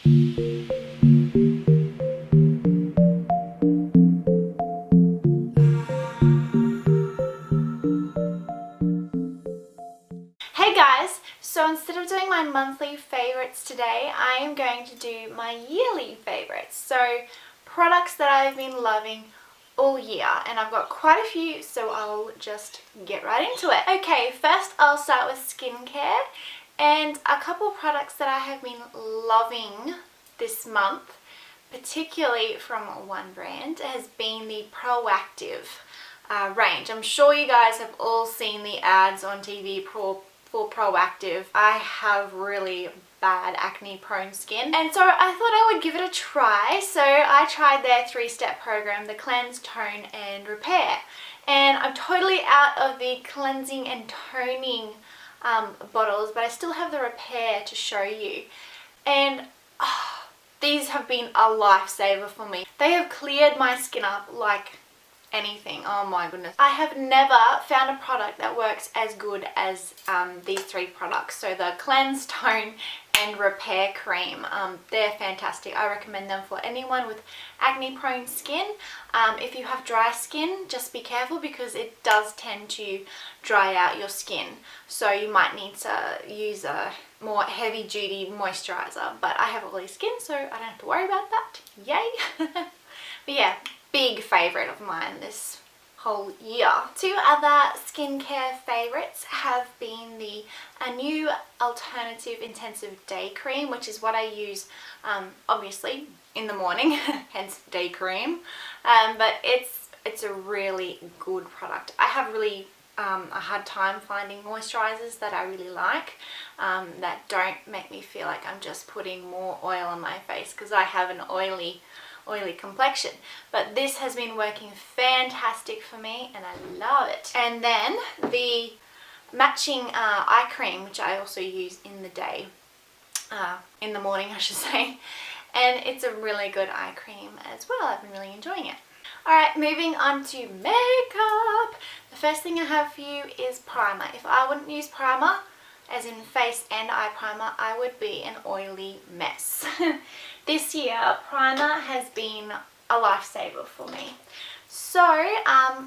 Hey guys, so instead of doing my monthly favorites today, I am going to do my yearly favorites. So products that I've been loving all year, and I've got quite a few, so I'll just get right into it. Okay, first I'll start with skincare, and a couple products that I have been loving this month, particularly from one brand, has been the Proactiv range. I'm sure you guys have all seen the ads on TV for Proactiv. I have really bad acne prone skin, and so I thought I would give it a try. So I tried their 3-step program, the cleanse, tone and repair, and I'm totally out of the cleansing and toning bottles, but I still have the repair to show you, and these have been a lifesaver for me. They have cleared my skin up like anything. Oh my goodness. I have never found a product that works as good as these 3 products. So the cleanse, tone and repair cream, they're fantastic. I recommend them for anyone with acne prone skin. If you have dry skin, just be careful because it does tend to dry out your skin, so you might need to use a more heavy duty moisturizer, but I have oily skin, so I don't have to worry about that. Yay. But yeah, big favourite of mine this whole year. 2 other skincare favourites have been the Anew Alternative Intensive Day Cream, which is what I use obviously in the morning, hence day cream, but it's a really good product. I have really a hard time finding moisturizers that I really like, that don't make me feel like I'm just putting more oil on my face, because I have an oily complexion. But this has been working fantastic for me and I love it. And then the matching eye cream, which I also use in the day, in the morning I should say, and it's a really good eye cream as well. I've been really enjoying it. Alright, moving on to makeup. The first thing I have for you is primer. If I wouldn't use primer, as in face and eye primer, I would be an oily mess. This year, primer has been a lifesaver for me. So,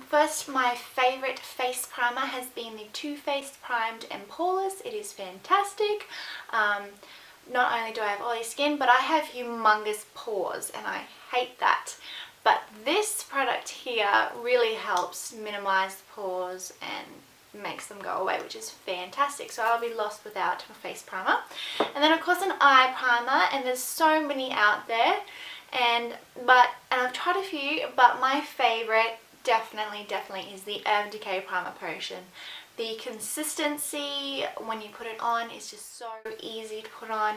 first, my favourite face primer has been the Too Faced Primed and Poreless. It is fantastic. Not only do I have oily skin, but I have humongous pores, and I hate that. But this product here really helps minimise the pores and makes them go away, which is fantastic. So I'll be lost without a face primer. And then of course an eye primer, and there's so many out there, and I've tried a few, but my favorite definitely is the Decay Primer Potion. The consistency when you put it on is just so easy to put on,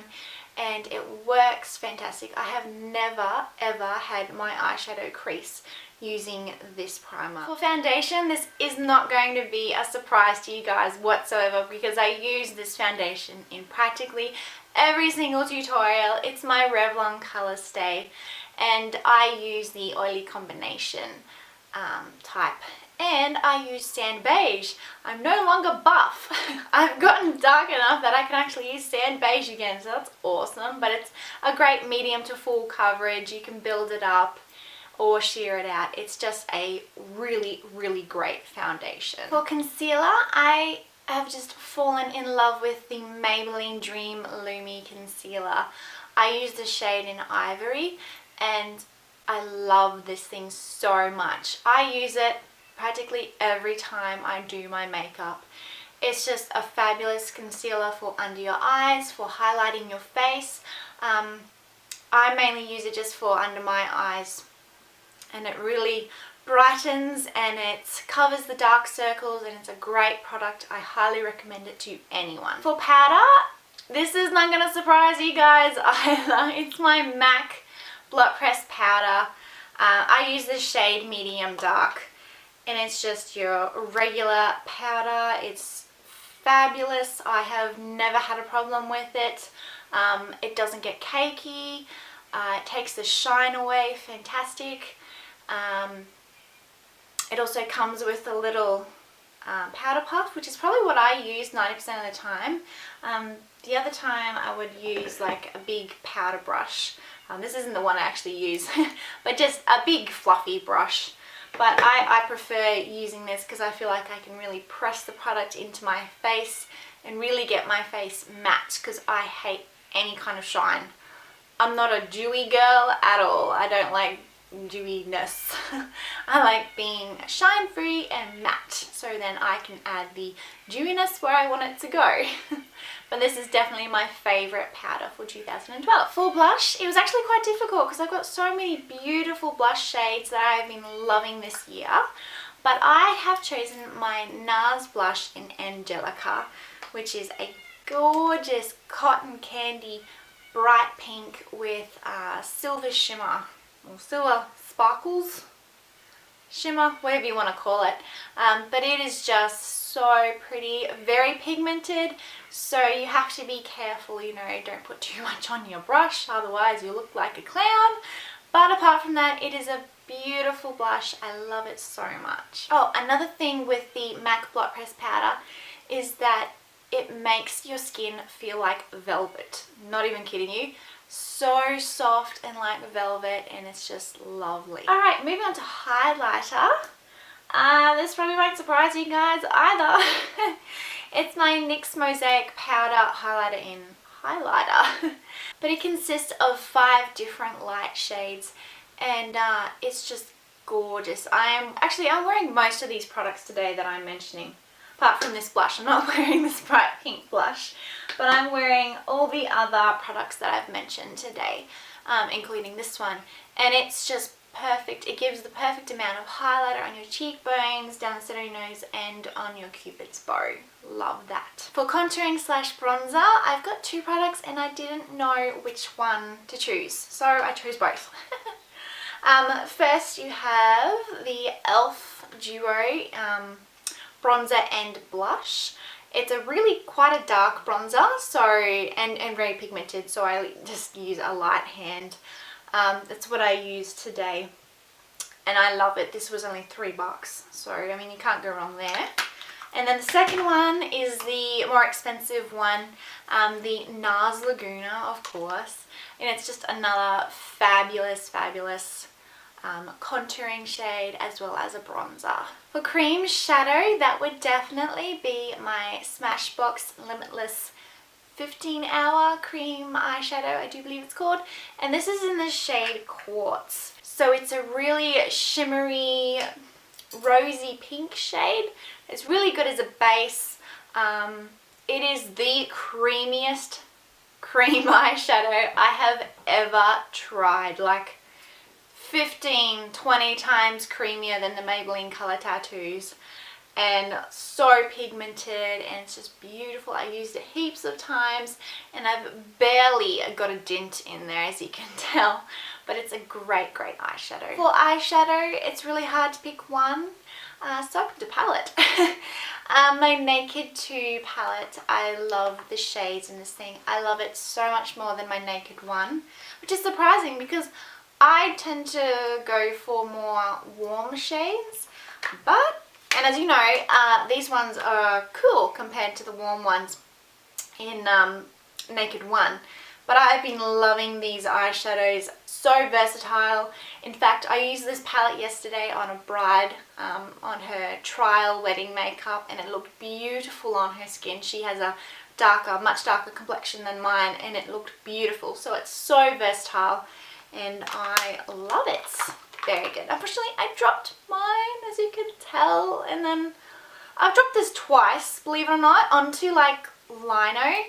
and it works fantastic. I have never ever had my eyeshadow crease using this primer. For foundation, this is not going to be a surprise to you guys whatsoever, because I use this foundation in practically every single tutorial. It's my Revlon Colorstay, and I use the oily combination type, and I use sand beige. I'm no longer buff. I've gotten dark enough that I can actually use sand beige again, so that's awesome. But it's a great medium to full coverage. You can build it up or sheer it out. It's just a really great foundation. For concealer, I have just fallen in love with the Maybelline Dream Lumi Concealer. I use the shade in Ivory, and I love this thing so much. I use it practically every time I do my makeup. It's just a fabulous concealer for under your eyes, for highlighting your face. I mainly use it just for under my eyes, and it really brightens and it covers the dark circles, and it's a great product. I highly recommend it to anyone. For powder, this is not going to surprise you guys either. It's my MAC Blot Press powder. I use the shade Medium Dark, and it's just your regular powder. It's fabulous. I have never had a problem with it. It doesn't get cakey. It takes the shine away. Fantastic. It also comes with a little powder puff, which is probably what I use 90% of the time. The other time I would use like a big powder brush. This isn't the one I actually use, but just a big fluffy brush. But I prefer using this because I feel like I can really press the product into my face and really get my face matte, because I hate any kind of shine. I'm not a dewy girl at all. I don't like dewiness. I like being shine free and matte, so then I can add the dewiness where I want it to go. But this is definitely my favourite powder for 2012. For blush, it was actually quite difficult because I've got so many beautiful blush shades that I've been loving this year. But I have chosen my NARS blush in Angelika, which is a gorgeous cotton candy bright pink with silver shimmer, or silver sparkles, shimmer, whatever you want to call it. But it is just so pretty, very pigmented, so you have to be careful, you know, don't put too much on your brush, otherwise you look like a clown. But apart from that, it is a beautiful blush. I love it so much. Oh, another thing with the MAC Blot Press powder is that it makes your skin feel like velvet. Not even kidding you. So soft and like velvet, and it's just lovely. Alright, moving on to highlighter. This probably won't surprise you guys either. It's my NYX Mosaic Powder Highlighter in Highlighter. But it consists of 5 different light shades, and it's just gorgeous. I'm wearing most of these products today that I'm mentioning. Apart from this blush, I'm not wearing this bright pink blush, but I'm wearing all the other products that I've mentioned today, including this one. And it's just perfect. It gives the perfect amount of highlighter on your cheekbones, down the center of your nose, and on your cupid's bow. Love that. For contouring slash bronzer, I've got 2 products and I didn't know which one to choose, so I chose both. First you have the e.l.f. Duo bronzer and blush. It's a really quite a dark bronzer, so and very pigmented, so I just use a light hand. That's what I used today, and I love it. This was only $3, so I mean you can't go wrong there. And then the second one is the more expensive one, the NARS Laguna, of course, and it's just another fabulous contouring shade as well as a bronzer. For cream shadow, that would definitely be my Smashbox Limitless 15-hour cream eyeshadow, I do believe it's called, and this is in the shade Quartz. So it's a really shimmery rosy pink shade. It's really good as a base. It is the creamiest cream eyeshadow I have ever tried, like 15-20 times creamier than the Maybelline Color Tattoos, and so pigmented, and it's just beautiful. I used it heaps of times and I've barely got a dent in there, as you can tell, but it's a great eyeshadow. For eyeshadow, it's really hard to pick one, so I picked a palette. My Naked 2 palette, I love the shades in this thing. I love it so much more than my Naked 1, which is surprising because I tend to go for more warm shades, and as you know, these ones are cool compared to the warm ones in Naked 1. But I've been loving these eyeshadows, so versatile. In fact, I used this palette yesterday on a bride, on her trial wedding makeup, and it looked beautiful on her skin. She has a much darker complexion than mine, and it looked beautiful. So it's so versatile, and I love it. Very good. Unfortunately, I dropped mine, as you can tell, and then I've dropped this twice, believe it or not, onto like lino.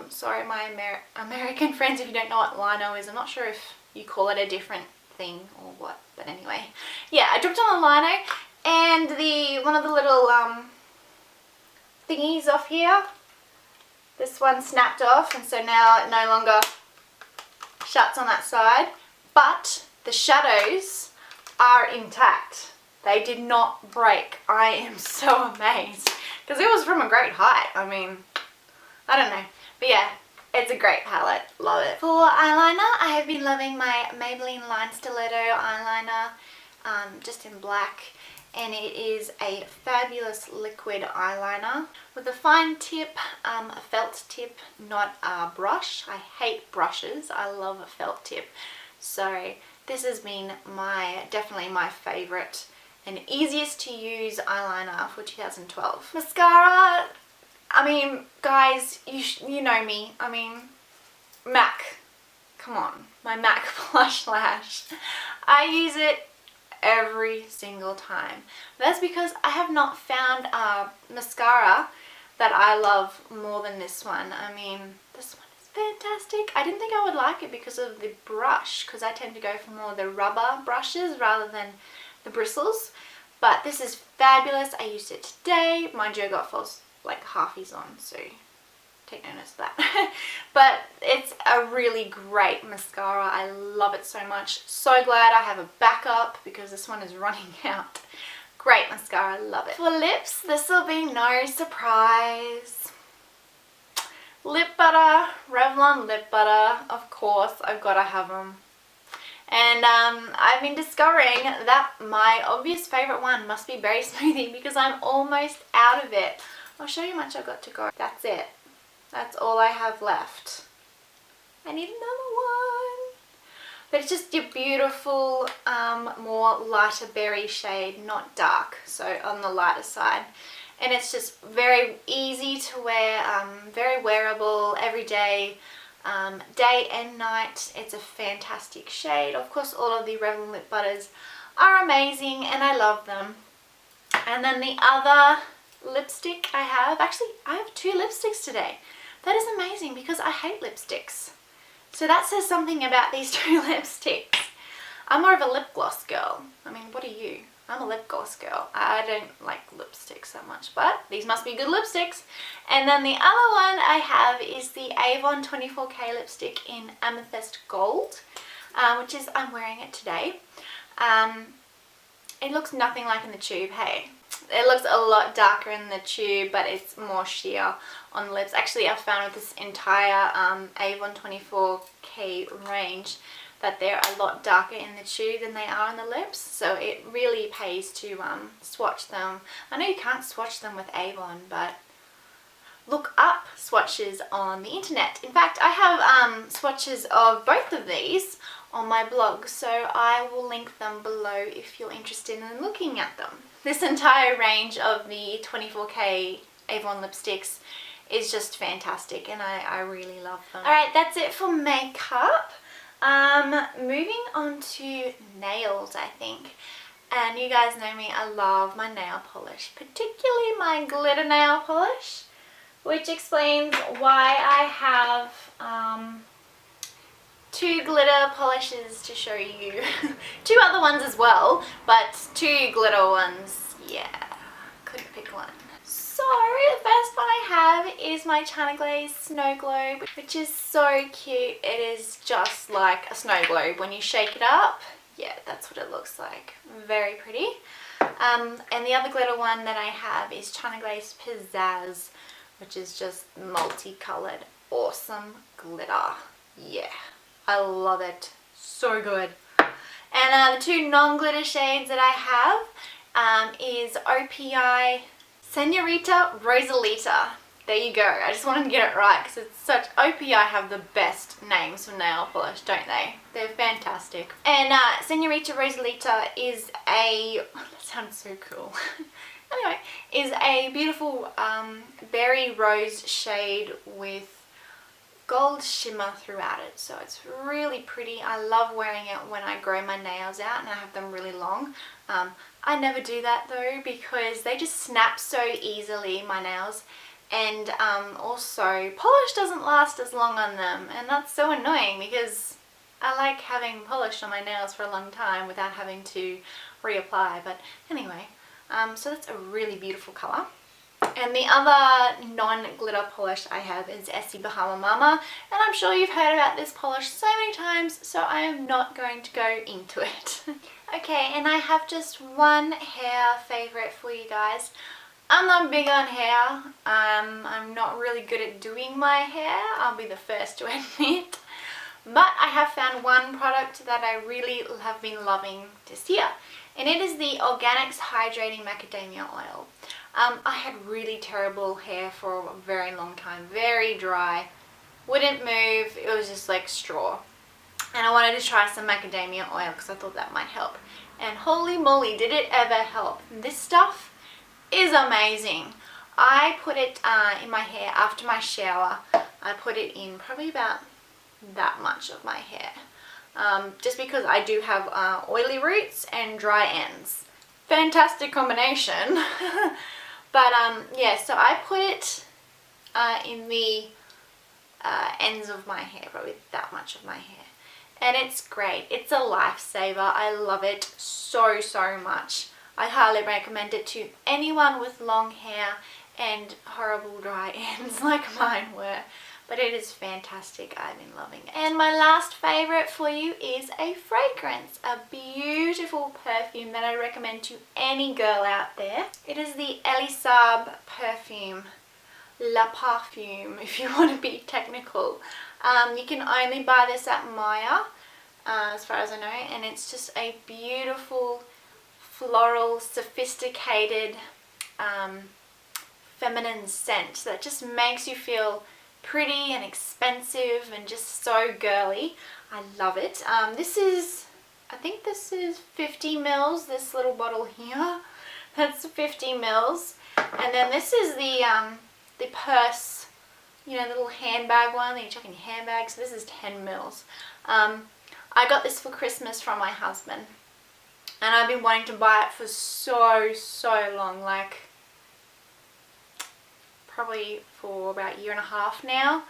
Sorry, my American friends, if you don't know what lino is. I'm not sure if you call it a different thing or what, but anyway. Yeah, I dropped on the lino, and one of the little thingies off here, this one snapped off, and so now it no longer shuts on that side, but the shadows are intact. They did not break. I am so amazed because it was from a great height. I mean, I don't know, but yeah, it's a great palette. Love it. For eyeliner, I have been loving my Maybelline Line Stiletto eyeliner, just in black, and it is a fabulous liquid eyeliner with a fine tip, a felt tip, not a brush. I hate brushes. I love a felt tip. So this has been definitely my favorite and easiest to use eyeliner for 2012. Mascara, I mean, guys, you know me. I mean, MAC. Come on, my MAC Blush Lash. I use it every single time. That's because I have not found a mascara that I love more than this one. I mean, this one is fantastic. I didn't think I would like it because of the brush, because I tend to go for more of the rubber brushes rather than the bristles. But this is fabulous. I used it today. Mind you, I got false like halfies on, so take notice of that. But it's a really great mascara. I love it so much. So glad I have a backup because this one is running out. Great mascara, I love it. For lips, this will be no surprise. Lip butter, Revlon lip butter, of course, I've got to have them. And I've been discovering that my obvious favourite one must be Berry Smoothie because I'm almost out of it. I'll show you how much I've got to go. That's it. That's all I have left. I need another one. But it's just your beautiful, more lighter berry shade, not dark, so on the lighter side. And it's just very easy to wear, very wearable, everyday, day and night. It's a fantastic shade. Of course, all of the Revlon lip butters are amazing and I love them. And then the other lipstick I have, actually I have 2 lipsticks today. That is amazing because I hate lipsticks. So that says something about these 2 lipsticks. I'm more of a lip gloss girl. I mean, what are you? I'm a lip gloss girl. I don't like lipsticks that much, but these must be good lipsticks. And then the other one I have is the Avon 24K lipstick in Amethyst Gold, which is, I'm wearing it today. It looks nothing like in the tube, hey. It looks a lot darker in the tube, but it's more sheer on the lips. Actually, I found with this entire Avon 24K range that they're a lot darker in the tube than they are on the lips. So it really pays to swatch them. I know you can't swatch them with Avon, but look up swatches on the internet. In fact, I have swatches of both of these on my blog, so I will link them below if you're interested in looking at them. This entire range of the 24K Avon lipsticks is just fantastic and I really love them. Alright, that's it for makeup. Moving on to nails, I think. And you guys know me, I love my nail polish, particularly my glitter nail polish, which explains why I have 2 glitter polishes to show you. 2 other ones as well, but 2 glitter ones, yeah, couldn't pick one. So the first one I have is my China Glaze Snow Globe, which is so cute. It is just like a snow globe. When you shake it up, yeah, that's what it looks like. Very pretty. And the other glitter one that I have is China Glaze Pizzazz, which is just multicolored, awesome glitter. Yeah, I love it. So good. And the 2 non-glitter shades that I have is OPI Senorita Rosalita. There you go. I just wanted to get it right because it's such... OPI have the best names for nail polish, don't they? They're fantastic. And Senorita Rosalita is a... Oh, that sounds so cool. Anyway, is a beautiful berry rose shade with gold shimmer throughout it. So it's really pretty. I love wearing it when I grow my nails out and I have them really long. I never do that though because they just snap so easily, my nails. And also polish doesn't last as long on them, and that's so annoying because I like having polish on my nails for a long time without having to reapply. But anyway, so that's a really beautiful colour. And the other non-glitter polish I have is Essie Bahama Mama, and I'm sure you've heard about this polish so many times, so I am not going to go into it. Okay, and I have just one hair favourite for you guys. I'm not big on hair. I'm not really good at doing my hair, I'll be the first to admit. But I have found one product that I really have been loving this year, and it is the Organics Hydrating Macadamia Oil. I had really terrible hair for a very long time, very dry, wouldn't move, it was just like straw. And I wanted to try some macadamia oil because I thought that might help. And holy moly, did it ever help. This stuff is amazing. I put it in my hair after my shower. I put it in probably about that much of my hair. Just because I do have oily roots and dry ends. Fantastic combination. But yeah, so I put it in the ends of my hair, probably that much of my hair. And it's great. It's a lifesaver. I love it so, so much. I highly recommend it to anyone with long hair and horrible dry ends like mine were. But it is fantastic. I've been loving it. And my last favorite for you is a fragrance. A beautiful perfume that I recommend to any girl out there. It is the Elisab perfume. La Parfume, if you want to be technical. You can only buy this at Maya, as far as I know, and it's just a beautiful, floral, sophisticated, feminine scent that just makes you feel pretty and expensive and just so girly. I love it. This is, I think this is 50 mils, this little bottle here. That's 50 mils. And then this is the purse, you know, the little handbag one that you chuck in your handbag. So this is 10 mils. I got this for Christmas from my husband, and I've been wanting to buy it for so long, like probably for about a year and a half now.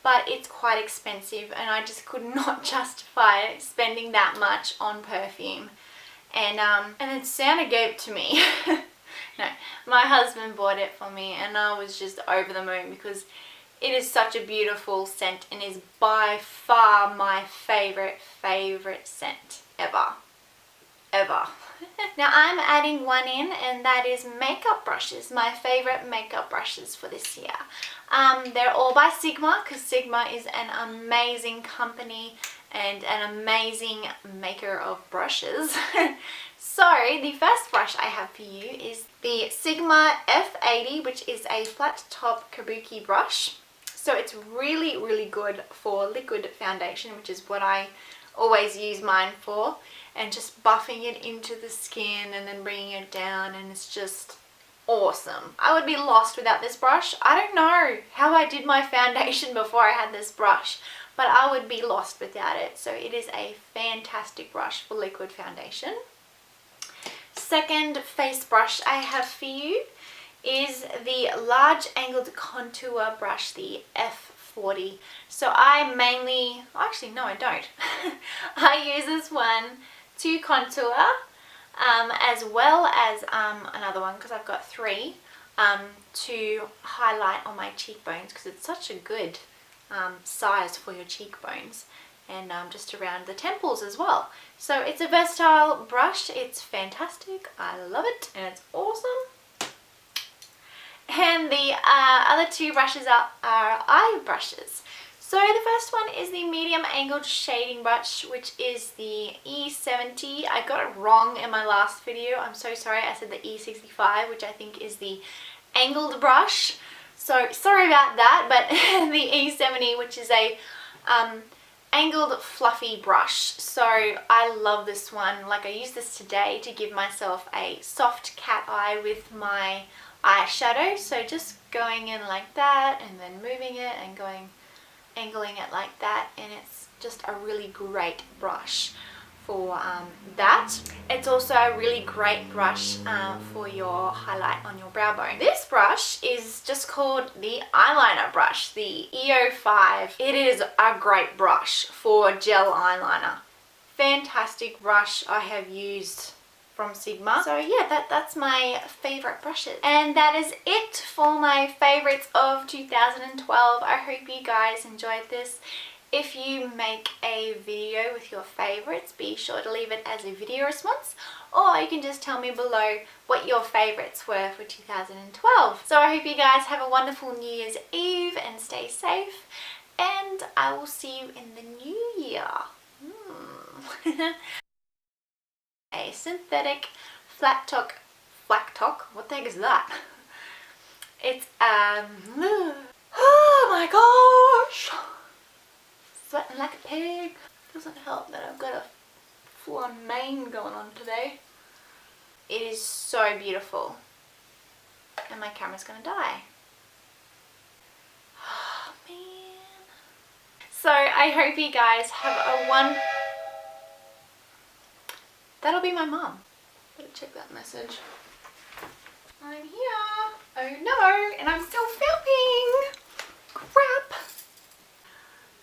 But it's quite expensive, and I just could not justify spending that much on perfume. And then Santa gave it to me. No, my husband bought it for me, and I was just over the moon because it is such a beautiful scent and is by far my favorite scent ever. Now I'm adding one in, and that is makeup brushes, my favorite makeup brushes for this year. They're all by Sigma, because Sigma is an amazing company and an amazing maker of brushes. So the first brush I have for you is the Sigma F80, which is a flat top kabuki brush. So it's really good for liquid foundation, which is what I always use mine for, and just buffing it into the skin and then bringing it down, and it's just awesome. I would be lost without this brush. I don't know how I did my foundation before I had this brush, but I would be lost without it. So it is a fantastic brush for liquid foundation. Second face brush I have for you is the large angled contour brush, the F40. So I mainly, actually no I don't, I use this one to contour as well as another one, because I've got three, to highlight on my cheekbones, because it's such a good size for your cheekbones, and just around the temples as well. So it's a versatile brush, it's fantastic, I love it, and it's awesome. And the other two brushes are eye brushes. So the first one is the medium angled shading brush, which is the E70. I got it wrong in my last video, I'm so sorry. I said the E65, which I think is the angled brush. So sorry about that, but the E70, which is a angled fluffy brush. So I love this one. Like, I use this today to give myself a soft cat eye with my eyeshadow. So just going in like that and then moving it and angling it like that, and it's just a really great brush for that. It's also a really great brush for your highlight on your brow bone. This brush is just called the eyeliner brush, the EO5. It is a great brush for gel eyeliner. Fantastic brush I have used from Sigma. So yeah, that's my favorite brushes. And that is it for my favorites of 2012. I hope you guys enjoyed this. If you make a video with your favorites, be sure to leave it as a video response, or you can just tell me below what your favorites were for 2012. So I hope you guys have a wonderful New Year's Eve and stay safe, and I will see you in the new year. here. A synthetic flat top, what the heck is that? It's oh my gosh, sweating like a pig. Doesn't help that I've got a full-on mane going on today. It is so beautiful, and my camera's gonna die. Oh man. So I hope you guys have a that'll be my mum. Better check that message. I'm here. Oh no, and I'm still filming. Crap.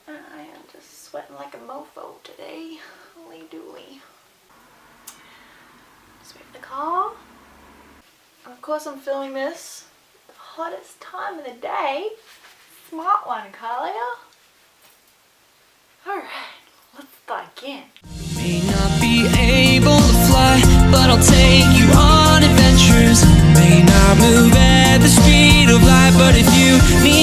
I am just sweating like a mofo today. Holy dooly. Sweep the car. And of course I'm filming this the hottest time of the day. Smart one, Kalia. Alright, let's start again. May not be able to fly, but I'll take you on adventures. May not move at the speed of light, but if you need